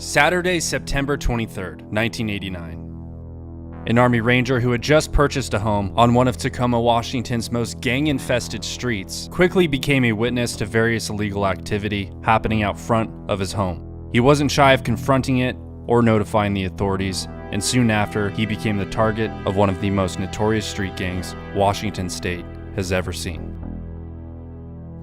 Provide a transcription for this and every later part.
Saturday, September 23rd, 1989. An Army Ranger who had just purchased a home on one of Tacoma, Washington's most gang-infested streets quickly became a witness to various illegal activity happening out front of his home. He wasn't shy of confronting it or notifying the authorities, and soon after, he became the target of one of the most notorious street gangs Washington State has ever seen.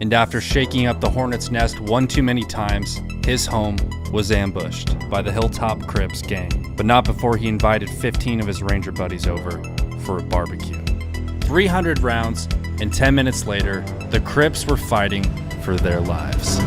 And after shaking up the hornet's nest one too many times, his home was ambushed by the Hilltop Crips gang, but not before he invited 15 of his Ranger buddies over for a barbecue. 300 rounds, and 10 minutes later, the Crips were fighting for their lives.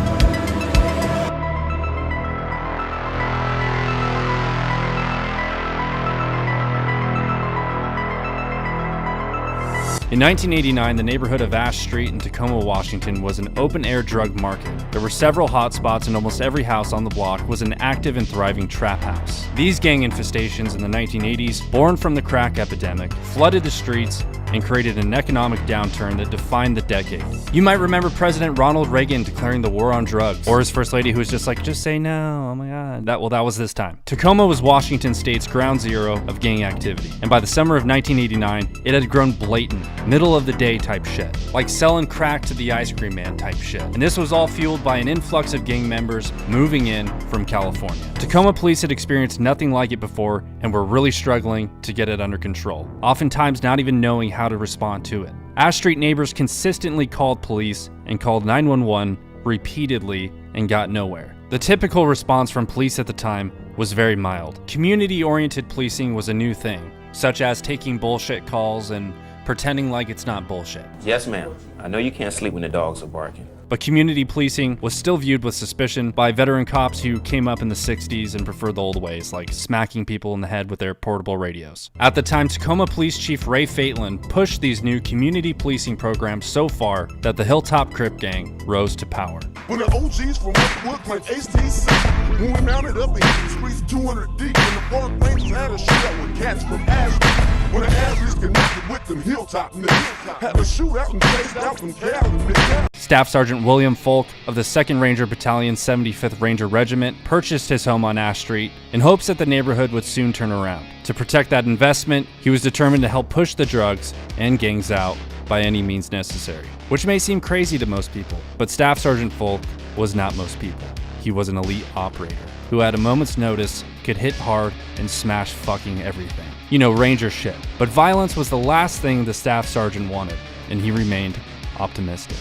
In 1989, the neighborhood of Ash Street in Tacoma, Washington was an open-air drug market. There were several hotspots and almost every house on the block was an active and thriving trap house. These gang infestations in the 1980s, born from the crack epidemic, flooded the streets and created an economic downturn that defined the decade. You might remember President Ronald Reagan declaring the war on drugs, or his first lady who was just like, just say no, oh my god. That was this time. Tacoma was Washington State's ground zero of gang activity, and by the summer of 1989, it had grown blatant, middle of the day type shit, like selling crack to the ice cream man type shit. And this was all fueled by an influx of gang members moving in from California. Tacoma police had experienced nothing like it before and were really struggling to get it under control, oftentimes not even knowing how to respond to it. Ash Street neighbors consistently called police and called 911 repeatedly and got nowhere. The typical response from police at the time was very mild. Community-oriented policing was a new thing, such as taking bullshit calls and pretending like it's not bullshit. Yes, ma'am. I know you can't sleep when the dogs are barking. But community policing was still viewed with suspicion by veteran cops who came up in the 60s and preferred the old ways, like smacking people in the head with their portable radios. At the time, Tacoma Police Chief Ray Fatelin pushed these new community policing programs so far that the Hilltop Crip Gang rose to power. When the OGs from Wood claimed HTC, when we mounted up in the streets 200 deep, when the park rangers had a shootout with cats from Ashland, when the Ashleys connected with them Hilltop niggas, had a shootout and chased out some Cali niggas. Staff Sergeant William Folk of the 2nd Ranger Battalion 75th Ranger Regiment purchased his home on Ash Street in hopes that the neighborhood would soon turn around. To protect that investment, he was determined to help push the drugs and gangs out by any means necessary. Which may seem crazy to most people, but Staff Sergeant Folk was not most people. He was an elite operator who at a moment's notice could hit hard and smash fucking everything. You know, Ranger shit. But violence was the last thing the Staff Sergeant wanted, and he remained optimistic.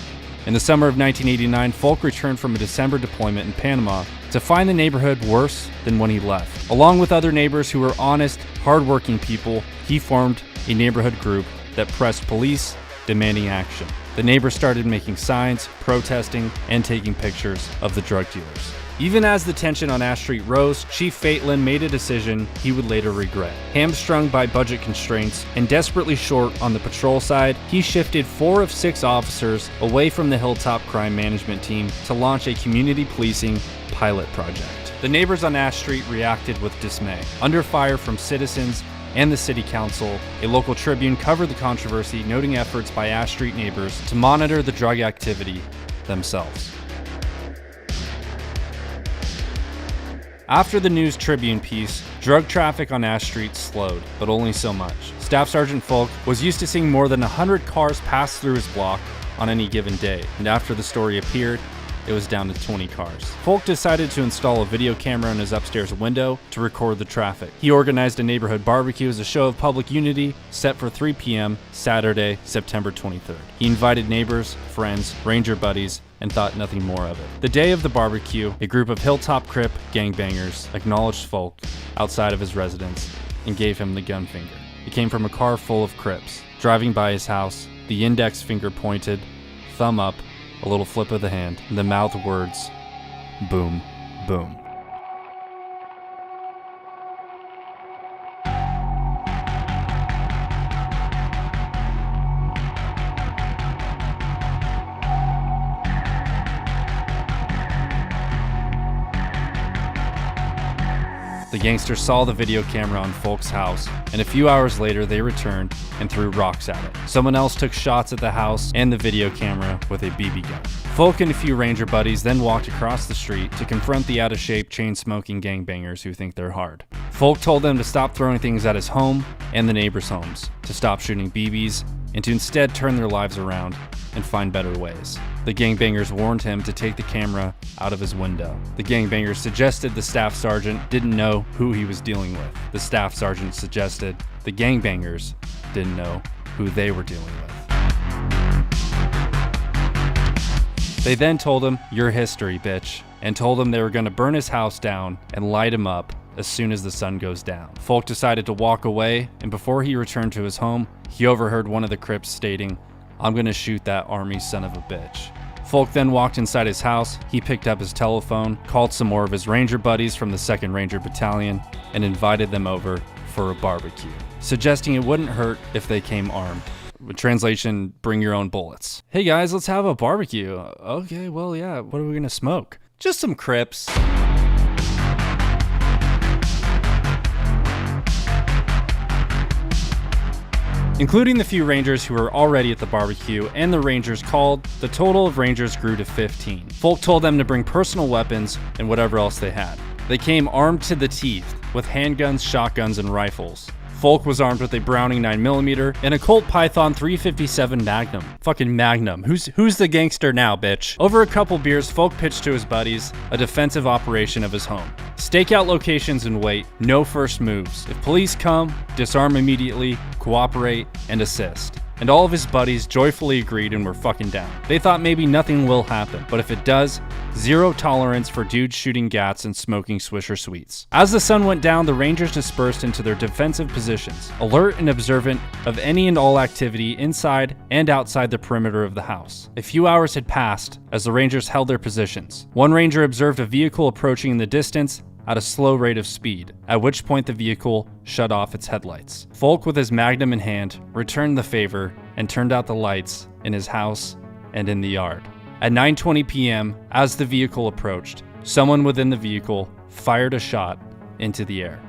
In the summer of 1989, Folk returned from a December deployment in Panama to find the neighborhood worse than when he left. Along with other neighbors who were honest, hardworking people, he formed a neighborhood group that pressed police, demanding action. The neighbors started making signs, protesting, and taking pictures of the drug dealers. Even as the tension on Ash Street rose, Chief Fatelin made a decision he would later regret. Hamstrung by budget constraints and desperately short on the patrol side, he shifted 4 of 6 officers away from the Hilltop Crime Management Team to launch a community policing pilot project. The neighbors on Ash Street reacted with dismay. Under fire from citizens and the city council, a local Tribune covered the controversy, noting efforts by Ash Street neighbors to monitor the drug activity themselves. After the News Tribune piece, drug traffic on Ash Street slowed, but only so much. Staff Sergeant Folk was used to seeing more than 100 cars pass through his block on any given day, and after the story appeared, it was down to 20 cars. Folk decided to install a video camera in his upstairs window to record the traffic. He organized a neighborhood barbecue as a show of public unity set for 3 p.m. Saturday, September 23rd. He invited neighbors, friends, Ranger buddies, and thought nothing more of it. The day of the barbecue, a group of Hilltop Crip gangbangers acknowledged Folk outside of his residence and gave him the gun finger. It came from a car full of Crips. Driving by his house, the index finger pointed, thumb up, a little flip of the hand, and the mouthed words, boom, boom. The gangsters saw the video camera on Folk's house, and a few hours later they returned and threw rocks at it. Someone else took shots at the house and the video camera with a BB gun. Folk and a few ranger buddies then walked across the street to confront the out-of-shape, chain-smoking gangbangers who think they're hard. Folk told them to stop throwing things at his home and the neighbors' homes, to stop shooting BBs, and to instead turn their lives around and find better ways. The gangbangers warned him to take the camera out of his window. The gangbangers suggested the staff sergeant didn't know who he was dealing with. The staff sergeant suggested the gangbangers didn't know who they were dealing with. They then told him, "Your history, bitch," and told him they were going to burn his house down and light him up as soon as the sun goes down. Folk decided to walk away, and before he returned to his home, he overheard one of the Crips stating, "I'm gonna shoot that army son of a bitch." Folk then walked inside his house. He picked up his telephone, called some more of his ranger buddies from the 2nd Ranger Battalion, and invited them over for a barbecue, suggesting it wouldn't hurt if they came armed. Translation, bring your own bullets. "Hey guys, let's have a barbecue." "Okay, well yeah, what are we gonna smoke?" "Just some Crips." Including the few rangers who were already at the barbecue and the rangers called, the total of rangers grew to 15. Folk told them to bring personal weapons and whatever else they had. They came armed to the teeth with handguns, shotguns, and rifles. Folk was armed with a Browning 9mm and a Colt Python 357 Magnum. Fucking Magnum. Who's the gangster now, bitch? Over a couple beers, Folk pitched to his buddies a defensive operation of his home. Stake out locations and wait, no first moves. If police come, disarm immediately, cooperate, and assist. And all of his buddies joyfully agreed and were fucking down. They thought maybe nothing will happen, but if it does, zero tolerance for dudes shooting gats and smoking Swisher Sweets. As the sun went down, the rangers dispersed into their defensive positions, alert and observant of any and all activity inside and outside the perimeter of the house. A few hours had passed as the rangers held their positions. One ranger observed a vehicle approaching in the distance at a slow rate of speed, at which point the vehicle shut off its headlights. Folk, with his Magnum in hand, returned the favor and turned out the lights in his house and in the yard. At 9:20 p.m., as the vehicle approached, someone within the vehicle fired a shot into the air.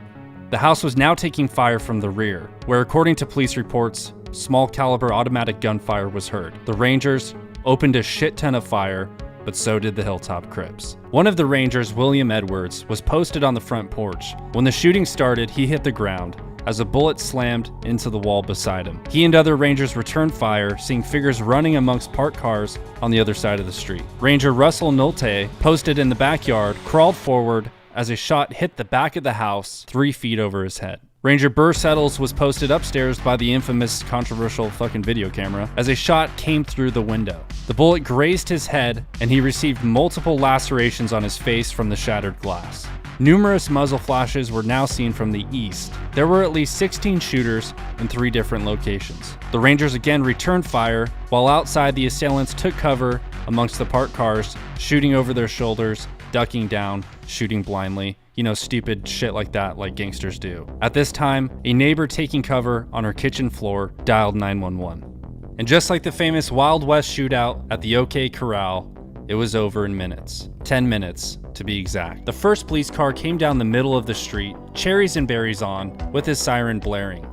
The house was now taking fire from the rear, where, according to police reports, small caliber automatic gunfire was heard. The Rangers opened a shit ton of fire, but so did the Hilltop Crips. One of the Rangers, William Edwards, was posted on the front porch. When the shooting started, he hit the ground as a bullet slammed into the wall beside him. He and other Rangers returned fire, seeing figures running amongst parked cars on the other side of the street. Ranger Russell Nolte, posted in the backyard, crawled forward as a shot hit the back of the house 3 feet over his head. Ranger Burr Settles was posted upstairs by the infamous controversial fucking video camera as a shot came through the window. The bullet grazed his head and he received multiple lacerations on his face from the shattered glass. Numerous muzzle flashes were now seen from the east. There were at least 16 shooters in 3 different locations. The Rangers again returned fire, while outside the assailants took cover amongst the parked cars, shooting over their shoulders, ducking down, shooting blindly. You know, stupid shit like that, like gangsters do. At this time, a neighbor taking cover on her kitchen floor dialed 911. And just like the famous Wild West shootout at the OK Corral, it was over in minutes. 10 minutes, to be exact. The first police car came down the middle of the street, cherries and berries on, with his siren blaring.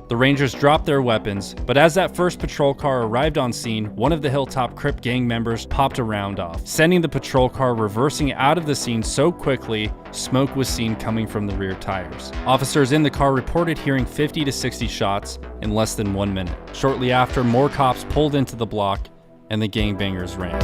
The Rangers dropped their weapons, but as that first patrol car arrived on scene, one of the Hilltop Crip gang members popped a round off, sending the patrol car reversing out of the scene so quickly, smoke was seen coming from the rear tires. Officers in the car reported hearing 50 to 60 shots in less than 1 minute. Shortly after, more cops pulled into the block, and the gangbangers ran.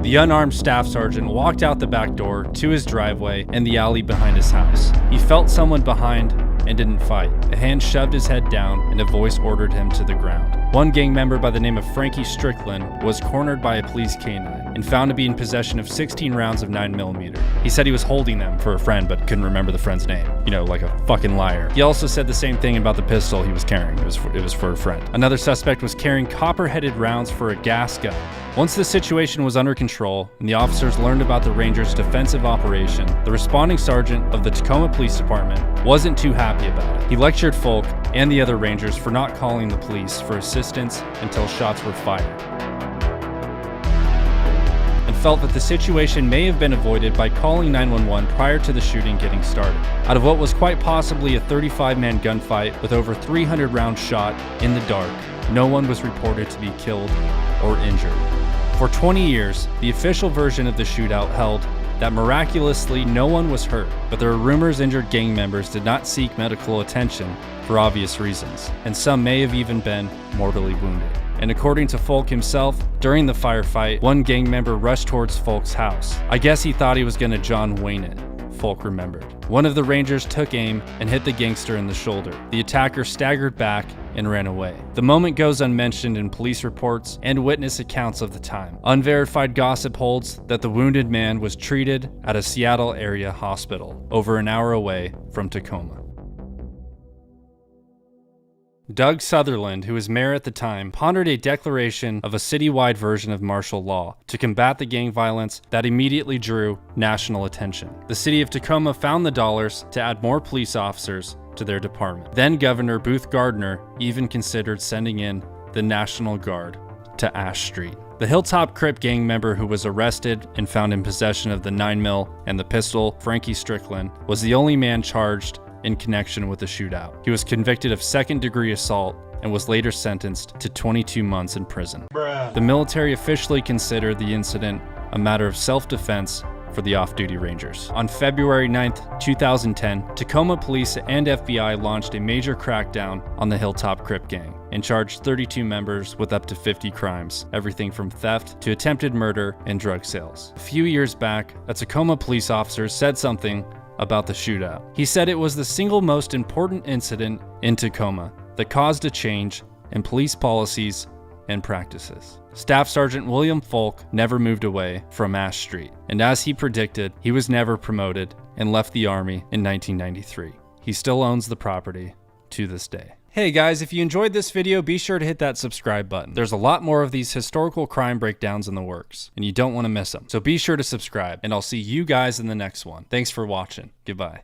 The unarmed staff sergeant walked out the back door to his driveway and the alley behind his house. He felt someone behind and didn't fight. A hand shoved his head down and a voice ordered him to the ground. One gang member by the name of Frankie Strickland was cornered by a police canine and found to be in possession of 16 rounds of 9mm. He said he was holding them for a friend but couldn't remember the friend's name. You know, like a fucking liar. He also said the same thing about the pistol he was carrying. It was for a friend. Another suspect was carrying copper-headed rounds for a gas gun. Once the situation was under control and the officers learned about the Rangers' defensive operation, the responding sergeant of the Tacoma Police Department wasn't too happy about it. He lectured Folk and the other Rangers for not calling the police for assistance until shots were fired, and felt that the situation may have been avoided by calling 911 prior to the shooting getting started. Out of what was quite possibly a 35-man gunfight with over 300 rounds shot in the dark, no one was reported to be killed or injured. For 20 years, the official version of the shootout held that miraculously no one was hurt, but there were rumors injured gang members did not seek medical attention for obvious reasons, and some may have even been mortally wounded. And according to Folk himself, during the firefight, one gang member rushed towards Folk's house. I guess he thought he was gonna John Wayne it, Folk remembered. One of the Rangers took aim and hit the gangster in the shoulder. The attacker staggered back and ran away. The moment goes unmentioned in police reports and witness accounts of the time. Unverified gossip holds that the wounded man was treated at a Seattle area hospital, over an hour away from Tacoma. Doug Sutherland, who was mayor at the time, pondered a declaration of a citywide version of martial law to combat the gang violence that immediately drew national attention. The city of Tacoma found the dollars to add more police officers to their department. Then Governor Booth Gardner even considered sending in the National Guard to Ash Street. The Hilltop Crip gang member who was arrested and found in possession of the 9mm and the pistol, Frankie Strickland, was the only man charged in connection with the shootout. He was convicted of second-degree assault and was later sentenced to 22 months in prison. The military officially considered the incident a matter of self-defense for the off-duty Rangers. On February 9th, 2010, Tacoma Police and FBI launched a major crackdown on the Hilltop Crip gang and charged 32 members with up to 50 crimes, everything from theft to attempted murder and drug sales. A few years back, a Tacoma police officer said something about the shootout. He said it was the single most important incident in Tacoma that caused a change in police policies and practices. Staff Sergeant William Folk never moved away from Ash Street, and as he predicted, he was never promoted and left the Army in 1993. He still owns the property to this day. Hey guys, if you enjoyed this video, be sure to hit that subscribe button. There's a lot more of these historical crime breakdowns in the works, and you don't want to miss them. So be sure to subscribe, and I'll see you guys in the next one. Thanks for watching. Goodbye.